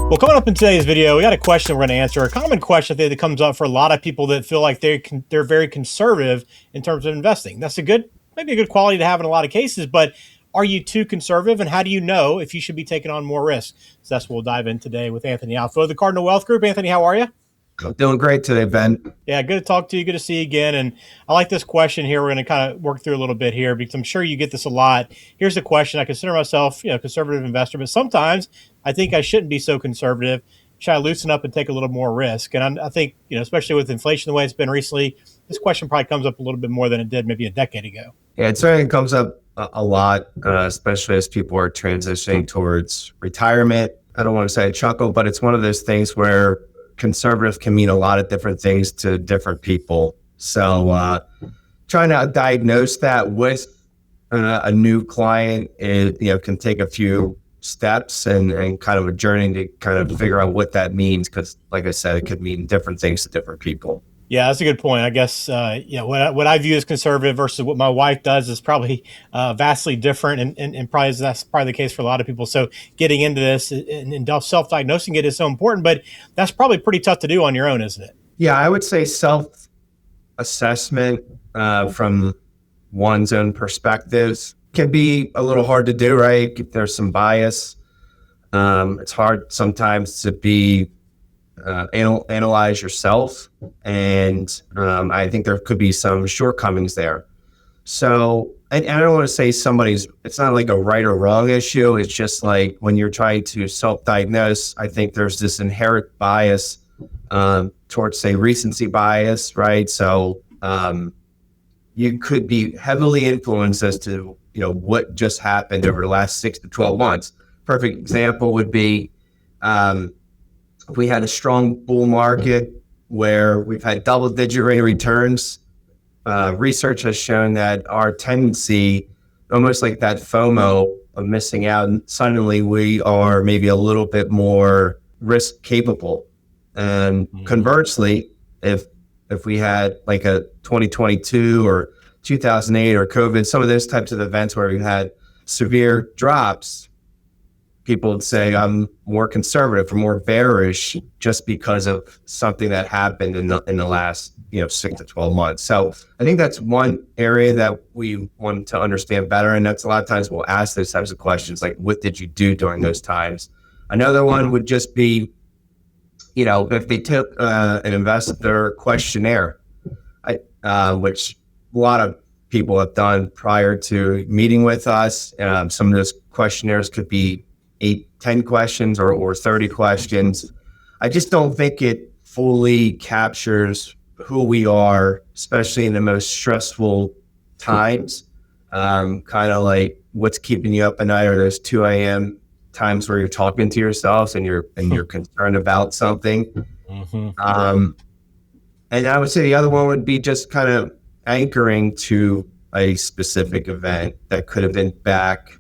Well, coming up in today's video, we got a question we're going to answer. A common question that comes up for a lot of people that feel like they're very conservative in terms of investing. That's maybe a good quality to have in a lot of cases, but are you too conservative? And how do you know if you should be taking on more risk? So that's what we'll dive in today with Anthony Aulffo, the Cardinal Wealth Group. Anthony, how are you? Doing great today, Ben. Yeah, good to talk to you. Good to see you again. And I like this question here. We're going to kind of work through a little bit here because I'm sure you get this a lot. Here's the question. I consider myself, a conservative investor, but sometimes I think I shouldn't be so conservative. Should I loosen up and take a little more risk? And I think, especially with inflation the way it's been recently, this question probably comes up a little bit more than it did maybe a decade ago. Yeah, it certainly comes up a lot, especially as people are transitioning towards retirement. I don't want to say a chuckle, but it's one of those things where conservative can mean a lot of different things to different people. So trying to diagnose that with a new client can take a few steps and kind of a journey to kind of figure out what that means, because like I said, it could mean different things to different people. Yeah, that's a good point. I guess what I view as conservative versus what my wife does is probably vastly different, and probably that's probably the case for a lot of people. So getting into this and self-diagnosing it is so important, but that's probably pretty tough to do on your own, isn't it? Yeah, I would say self-assessment from one's own perspectives can be a little hard to do, right? There's some bias. It's hard sometimes to be analyze yourself, and I think there could be some shortcomings there. So, and I don't want to say it's not like a right or wrong issue. It's just like when you're trying to self-diagnose, I think there's this inherent bias towards, say, recency bias, right? So you could be heavily influenced as to what just happened over the last 6 to 12 months. Perfect example would be if we had a strong bull market where we've had double-digit rate of returns. Research has shown that our tendency, almost like that FOMO of missing out, and suddenly we are maybe a little bit more risk capable. And conversely, if we had like a 2022 or 2008 or COVID, some of those types of events where we had severe drops, people would say I'm more conservative or more bearish just because of something that happened in the last 6 to 12 months. So I think that's one area that we want to understand better, and that's a lot of times we'll ask those types of questions like, what did you do during those times? Another one would just be, if they took an investor questionnaire, which a lot of people have done prior to meeting with us. Some of those questionnaires could be 10 questions or 30 questions. I just don't think it fully captures who we are, especially in the most stressful times. Kind of like what's keeping you up at night, or those 2 a.m. times where you're talking to yourself and you're concerned about something. And I would say the other one would be just kind of anchoring to a specific event that could have been back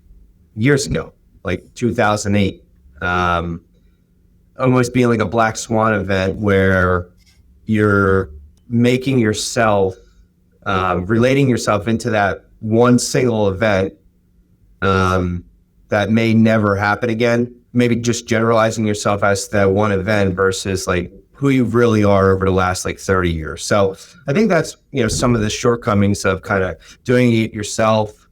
years ago, like 2008, almost being like a black swan event where you're making yourself, relating yourself into that one single event that may never happen again. Maybe just generalizing yourself as that one event versus like who you really are over the last like 30 years. So I think that's, some of the shortcomings of kind of doing it yourself,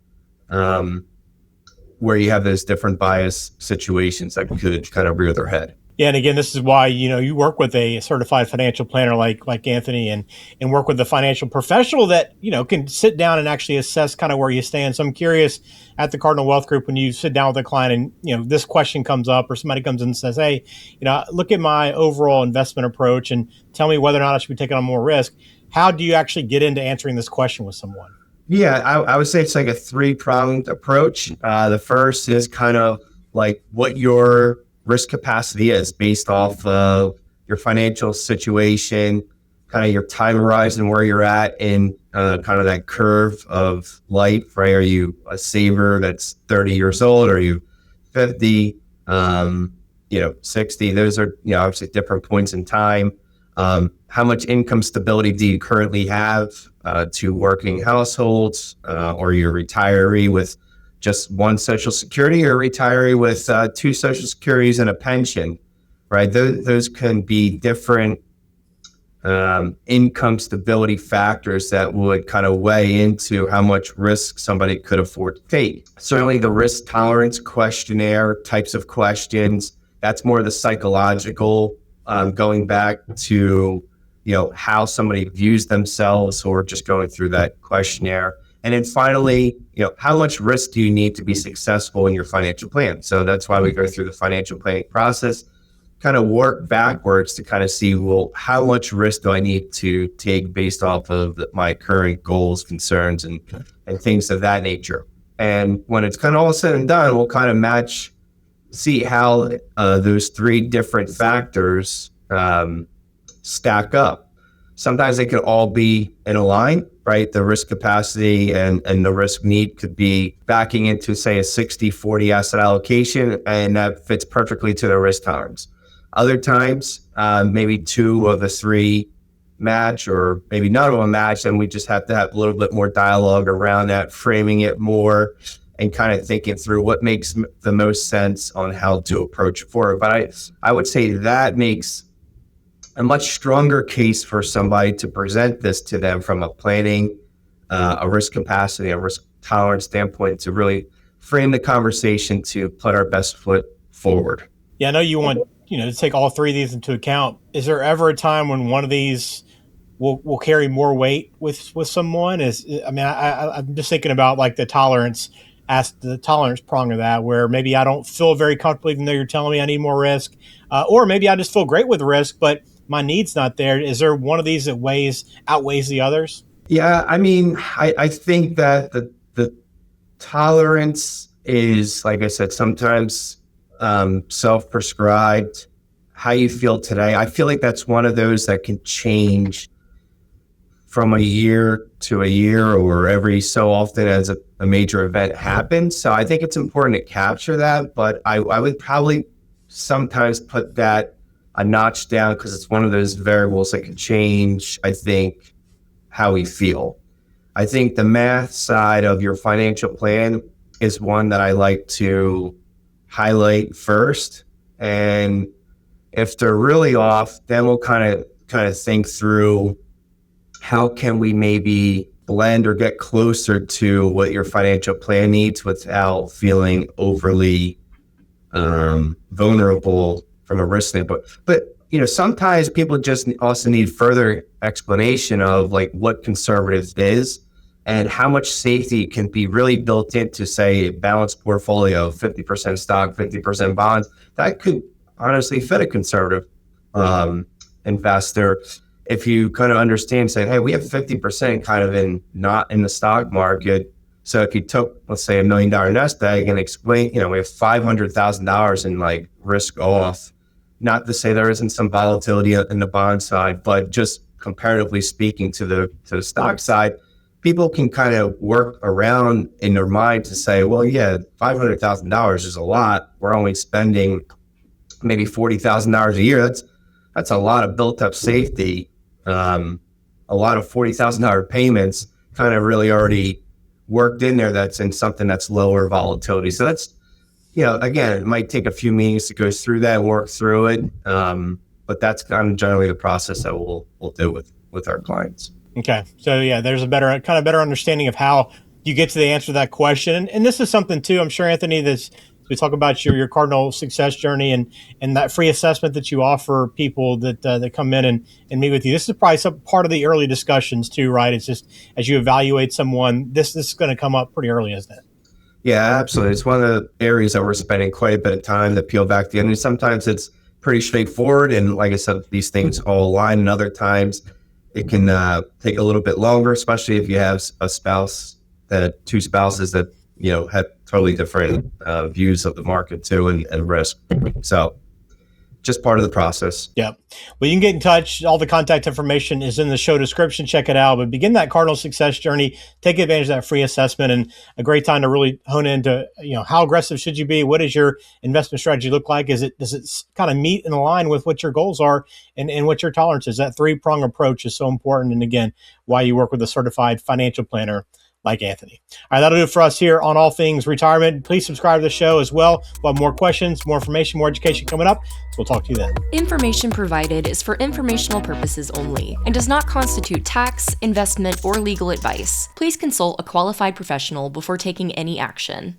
where you have those different bias situations that could kind of rear their head. Yeah, and again, this is why you work with a certified financial planner like Anthony, and work with a financial professional that can sit down and actually assess kind of where you stand. So I'm curious, at the Cardinal Wealth Group, when you sit down with a client and this question comes up, or somebody comes in and says, "Hey, look at my overall investment approach and tell me whether or not I should be taking on more risk." How do you actually get into answering this question with someone? Yeah, I would say it's like a 3-pronged approach. The first is kind of like what your risk capacity is based off of your financial situation, kind of your time horizon, where you're at in kind of that curve of life, right? Are you a saver that's 30 years old? Are you 50, 60? Those are, obviously different points in time. How much income stability do you currently have to working households, or you're a retiree with just one Social Security, or a retiree with 2 Social Securities and a pension? right? Those can be different income stability factors that would kind of weigh into how much risk somebody could afford to take. Certainly the risk tolerance questionnaire types of questions, that's more the psychological, going back to, how somebody views themselves or just going through that questionnaire. And then finally, how much risk do you need to be successful in your financial plan? So that's why we go through the financial planning process, kind of work backwards to kind of see, well, how much risk do I need to take based off of my current goals, concerns, and things of that nature. And when it's kind of all said and done, we'll kind of see how those three different factors stack up. Sometimes they could all be in a line, right? The risk capacity and the risk need could be backing into, say, a 60-40 asset allocation, and that fits perfectly to the risk tolerance. Other times, maybe two of the three match, or maybe none of them match, and we just have to have a little bit more dialogue around that, framing it more and kind of thinking through what makes the most sense on how to approach it forward. But I would say that makes a much stronger case for somebody to present this to them from a planning, a risk capacity, a risk tolerance standpoint, to really frame the conversation to put our best foot forward. Yeah, I know you want to take all three of these into account. Is there ever a time when one of these will carry more weight with someone? I'm just thinking about like the tolerance prong of that, where maybe I don't feel very comfortable even though you're telling me I need more risk, or maybe I just feel great with risk, but my need's not there. Is there one of these that outweighs the others? Yeah, I think that the tolerance is, like I said, sometimes self-prescribed. How you feel today, I feel like that's one of those that can change from a year to a year, or every so often as a major event happens. So I think it's important to capture that, but I would probably sometimes put that a notch down, because it's one of those variables that can change, I think, how we feel. I think the math side of your financial plan is one that I like to highlight first. And if they're really off, then we'll kind of think through how can we maybe blend or get closer to what your financial plan needs without feeling overly vulnerable from a risk standpoint. But sometimes people just also need further explanation of like what conservative is and how much safety can be really built into, say, a balanced portfolio, 50% stock, 50% bonds. That could honestly fit a conservative investor. If you kind of understand, say, hey, we have 50% kind of not in the stock market. So if you took, let's say, $1 million nest egg and explain, we have $500,000 in like risk off. Not to say there isn't some volatility in the bond side, but just comparatively speaking to the stock side, people can kind of work around in their mind to say, well, yeah, $500,000 is a lot. We're only spending maybe $40,000 a year. That's a lot of built up safety. A lot of $40,000 payments kind of really already worked in there. That's in something that's lower volatility. So that's, again, it might take a few meetings to go through that and work through it. But that's kind of generally the process that we'll do with our clients. Okay. So yeah, there's a better understanding of how you get to the answer to that question. And this is something too, I'm sure, Anthony, we talk about your Cardinal success journey and that free assessment that you offer people that come in and meet with you. This is probably some part of the early discussions too, right? It's just as you evaluate someone, this is going to come up pretty early, isn't it? Yeah, absolutely. It's one of the areas that we're spending quite a bit of time to peel back the onion. Sometimes it's pretty straightforward, and like I said, these things all align. And other times it can take a little bit longer, especially if you have two spouses that have totally different views of the market too, and risk. So just part of the process. Yeah. Well, you can get in touch. All the contact information is in the show description. Check it out. But begin that Cardinal success journey. Take advantage of that free assessment, and a great time to really hone into, how aggressive should you be? What does your investment strategy look like? Does it kind of meet and align with what your goals are and what your tolerance is? That three-prong approach is so important. And again, why you work with a certified financial planner like Anthony. All right, that'll do it for us here on All Things Retirement. Please subscribe to the show as well. We'll have more questions, more information, more education coming up. So we'll talk to you then. Information provided is for informational purposes only and does not constitute tax, investment, or legal advice. Please consult a qualified professional before taking any action.